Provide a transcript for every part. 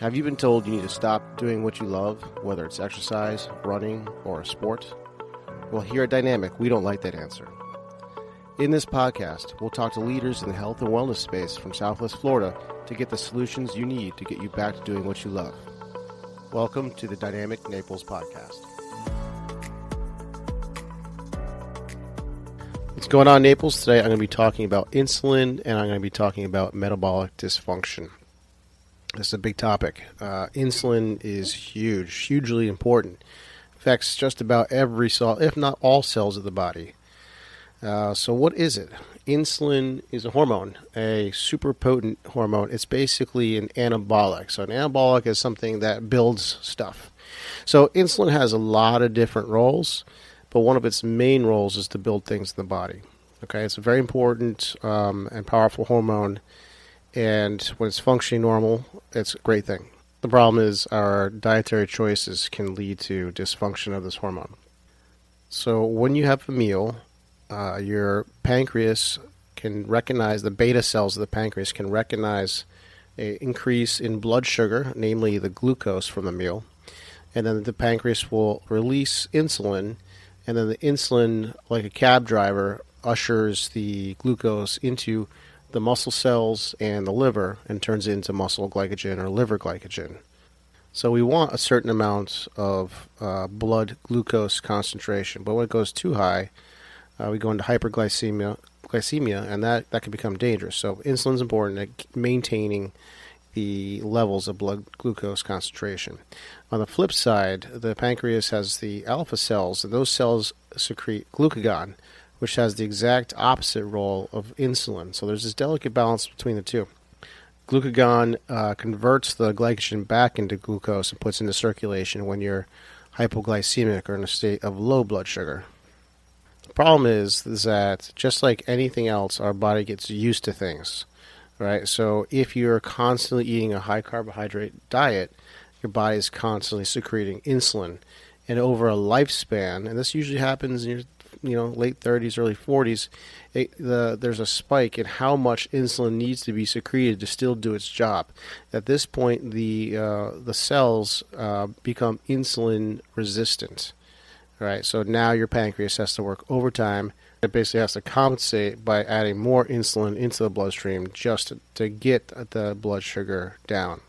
Have you been told you need to stop doing what you love, whether it's exercise, running, or a sport? Well, here at Dynamic, we don't like that answer. In this podcast, we'll talk to leaders in the health and wellness space from Southwest Florida to get the solutions you need to get you back to doing what you love. Welcome to the Dynamic Naples Podcast. What's going on, Naples? Today I'm going to be talking about insulin, and I'm going to be talking about metabolic dysfunction. This is a big topic. Insulin is hugely important. Affects just about every cell, if not all cells of the body. So what is it? Insulin is a hormone, a super potent hormone. It's basically an anabolic. So an anabolic is something that builds stuff. So insulin has a lot of different roles, but one of its main roles is to build things in the body. Okay, it's a very important and powerful hormone. And when it's functioning normal, it's a great thing. The problem is our dietary choices can lead to dysfunction of this hormone. So when you have a meal, your pancreas can recognize, the beta cells of the pancreas can recognize an increase in blood sugar, namely the glucose from the meal. And then the pancreas will release insulin, and then the insulin, like a cab driver, ushers the glucose into the muscle cells and the liver and turns it into muscle glycogen or liver glycogen. So we want a certain amount of blood glucose concentration, but when it goes too high, we go into hyperglycemia, and that can become dangerous. So insulin is important at maintaining the levels of blood glucose concentration. On the flip side, the pancreas has the alpha cells, and those cells secrete glucagon, which has the exact opposite role of insulin. So there's this delicate balance between the two. Glucagon converts the glycogen back into glucose and puts into circulation when you're hypoglycemic or in a state of low blood sugar. The problem is that just like anything else, our body gets used to things, right? So if you're constantly eating a high carbohydrate diet, your body is constantly secreting insulin. And over a lifespan, and this usually happens in your late 30s, early 40s, there's a spike in how much insulin needs to be secreted to still do its job. At this point, the cells become insulin resistant. Right, so now your pancreas has to work overtime. It basically has to compensate by adding more insulin into the bloodstream just to get the blood sugar down.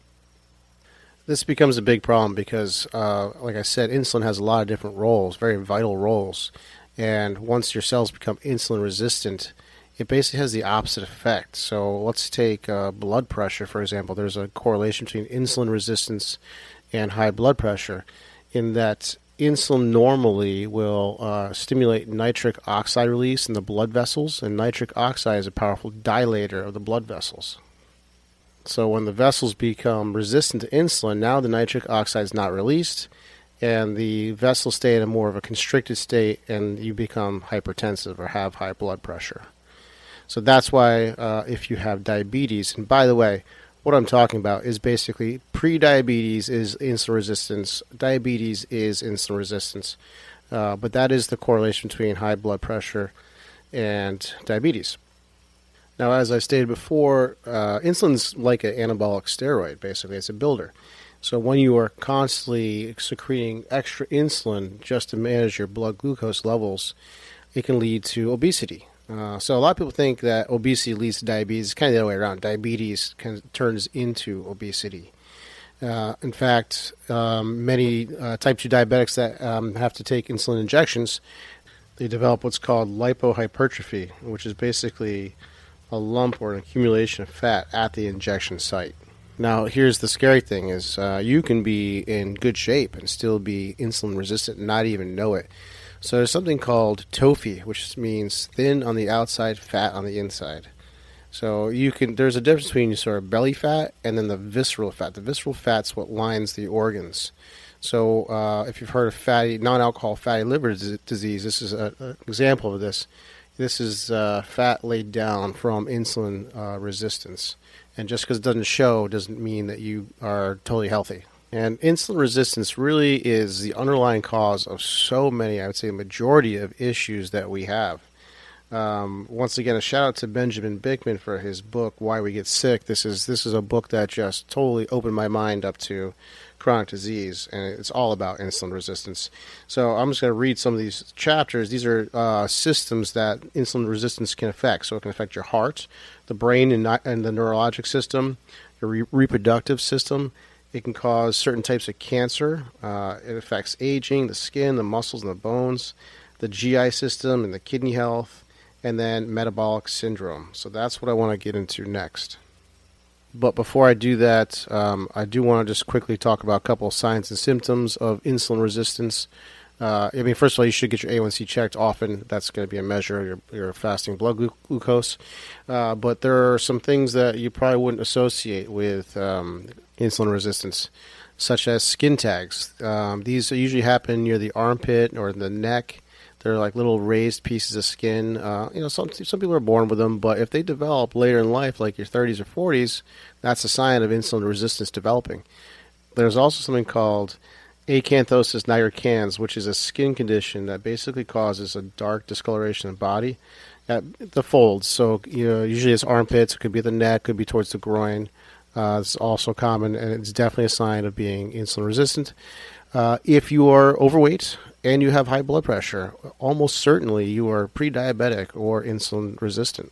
This becomes a big problem because, like I said, insulin has a lot of different roles, very vital roles. And once your cells become insulin resistant, it basically has the opposite effect. So let's take blood pressure, for example. There's a correlation between insulin resistance and high blood pressure in that insulin normally will stimulate nitric oxide release in the blood vessels, and nitric oxide is a powerful dilator of the blood vessels. So when the vessels become resistant to insulin, now the nitric oxide is not released, and the vessels stay in a more of a constricted state, and you become hypertensive or have high blood pressure. So that's why if you have diabetes, and by the way, what I'm talking about is basically pre-diabetes is insulin resistance, diabetes is insulin resistance, but that is the correlation between high blood pressure and diabetes. Now, as I stated before, insulin's like an anabolic steroid, basically. It's a builder. So when you are constantly secreting extra insulin just to manage your blood glucose levels, it can lead to obesity. So a lot of people think that obesity leads to diabetes. It's kind of the other way around. Diabetes turns into obesity. In fact, many type 2 diabetics that have to take insulin injections, they develop what's called lipohypertrophy, which is basically a lump or an accumulation of fat at the injection site. Now, here's the scary thing is you can be in good shape and still be insulin resistant and not even know it. So there's something called TOFI, which means thin on the outside, fat on the inside. So there's a difference between sort of belly fat and then the visceral fat. The visceral fat's what lines the organs. So if you've heard of non-alcohol fatty liver disease, this is an example of this. This is fat laid down from insulin resistance. And just because it doesn't show doesn't mean that you are totally healthy. And insulin resistance really is the underlying cause of so many, I would say a majority of issues that we have. Once again, a shout out to Benjamin Bickman for his book, Why We Get Sick. This is a book that just totally opened my mind up to chronic disease, and it's all about insulin resistance. So I'm just going to read some of these chapters. These are systems that insulin resistance can affect. So it can affect your heart, the brain, and the neurologic system, your reproductive system. It can cause certain types of cancer. It affects aging, the skin, the muscles, and the bones, the GI system, and the kidney health, and then metabolic syndrome. So that's what I want to get into next. But before I do that, I do want to just quickly talk about a couple of signs and symptoms of insulin resistance. First of all, you should get your A1C checked often. That's going to be a measure of your fasting blood glucose. But there are some things that you probably wouldn't associate with insulin resistance, such as skin tags. These usually happen near the armpit or the neck. They're like little raised pieces of skin. Some people are born with them, but if they develop later in life, like your 30s or 40s, that's a sign of insulin resistance developing. There's also something called Acanthosis Niagara, which is a skin condition that basically causes a dark discoloration of the body at the folds. So, usually it's armpits, it could be the neck, could be towards the groin. It's also common, and it's definitely a sign of being insulin resistant. If you are overweight and you have high blood pressure, almost certainly you are pre-diabetic or insulin resistant.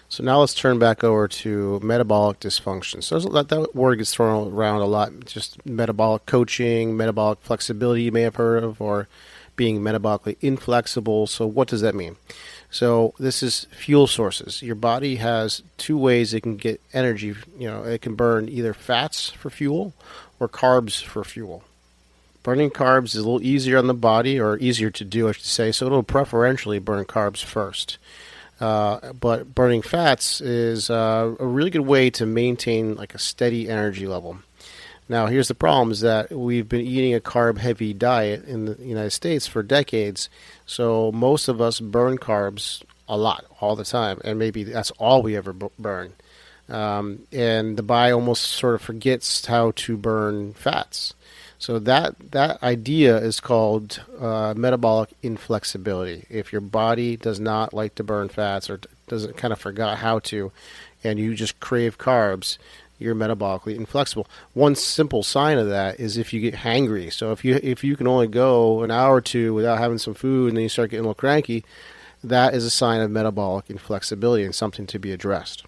So now let's turn back over to metabolic dysfunction. So that word gets thrown around a lot, just metabolic coaching, metabolic flexibility you may have heard of, or being metabolically inflexible. So what does that mean? So this is fuel sources. Your body has two ways it can get energy. It can burn either fats for fuel or carbs for fuel. Burning carbs is a little easier on the body, or easier to do, I should say, so it'll preferentially burn carbs first. But burning fats is a really good way to maintain like a steady energy level. Now, here's the problem, is that we've been eating a carb-heavy diet in the United States for decades, so most of us burn carbs a lot, all the time, and maybe that's all we ever burn. And the body almost sort of forgets how to burn fats. So that idea is called metabolic inflexibility. If your body does not like to burn fats, or doesn't kind of forgot how to, and you just crave carbs, you're metabolically inflexible. One simple sign of that is if you get hangry. So if you can only go an hour or two without having some food, and then you start getting a little cranky, that is a sign of metabolic inflexibility and something to be addressed.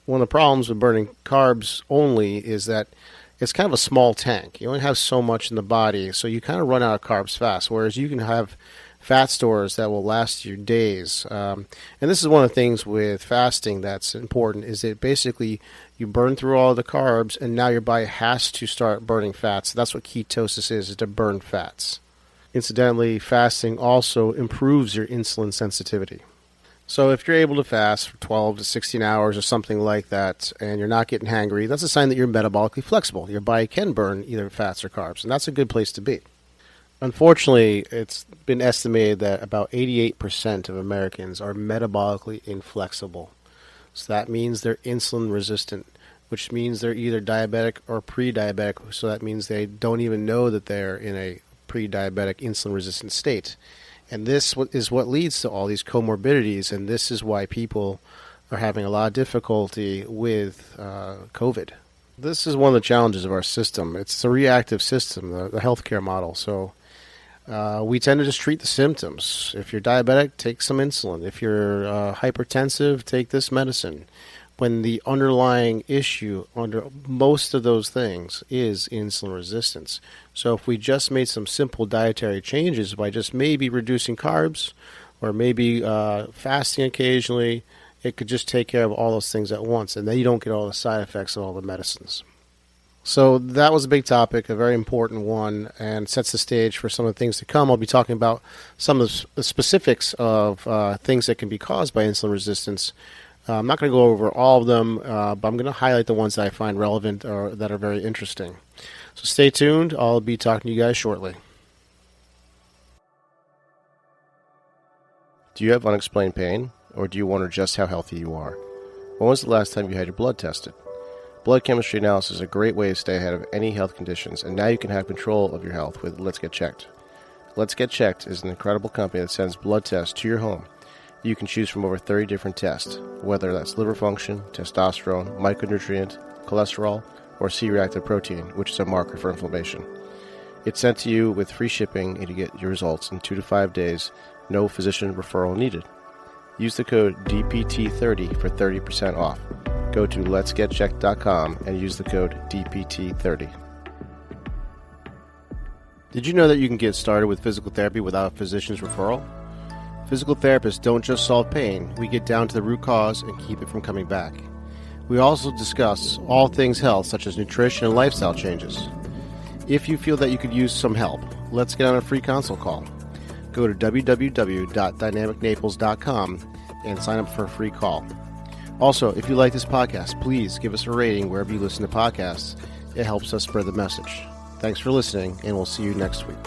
One of the problems with burning carbs only is that it's kind of a small tank. You only have so much in the body, so you kind of run out of carbs fast, whereas you can have fat stores that will last you days. And this is one of the things with fasting that's important, is that basically you burn through all the carbs, and now your body has to start burning fats. That's what ketosis is to burn fats. Incidentally, fasting also improves your insulin sensitivity. So if you're able to fast for 12 to 16 hours or something like that, and you're not getting hangry, that's a sign that you're metabolically flexible. Your body can burn either fats or carbs, and that's a good place to be. Unfortunately, it's been estimated that about 88% of Americans are metabolically inflexible. So that means they're insulin resistant, which means they're either diabetic or pre-diabetic. So that means they don't even know that they're in a pre-diabetic insulin resistant state. And this is what leads to all these comorbidities, and this is why people are having a lot of difficulty with COVID. This is one of the challenges of our system. It's a reactive system, the healthcare model. So we tend to just treat the symptoms. If you're diabetic, take some insulin. If you're hypertensive, take this medicine. When the underlying issue under most of those things is insulin resistance. So if we just made some simple dietary changes by just maybe reducing carbs or maybe fasting occasionally, it could just take care of all those things at once, and then you don't get all the side effects of all the medicines. So that was a big topic, a very important one, and sets the stage for some of the things to come. I'll be talking about some of the specifics of things that can be caused by insulin resistance. I'm not going to go over all of them, but I'm going to highlight the ones that I find relevant or that are very interesting. So stay tuned. I'll be talking to you guys shortly. Do you have unexplained pain, or do you wonder just how healthy you are? When was the last time you had your blood tested? Blood chemistry analysis is a great way to stay ahead of any health conditions, and now you can have control of your health with Let's Get Checked. Let's Get Checked is an incredible company that sends blood tests to your home. You can choose from over 30 different tests, whether that's liver function, testosterone, micronutrient, cholesterol, or C-reactive protein, which is a marker for inflammation. It's sent to you with free shipping, and you get your results in 2 to 5 days, no physician referral needed. Use the code DPT30 for 30% off. Go to letsgetchecked.com and use the code DPT30. Did you know that you can get started with physical therapy without a physician's referral? Physical therapists don't just solve pain, we get down to the root cause and keep it from coming back. We also discuss all things health, such as nutrition and lifestyle changes. If you feel that you could use some help, let's get on a free consult call. Go to www.dynamicnaples.com and sign up for a free call. Also, if you like this podcast, please give us a rating wherever you listen to podcasts. It helps us spread the message. Thanks for listening, and we'll see you next week.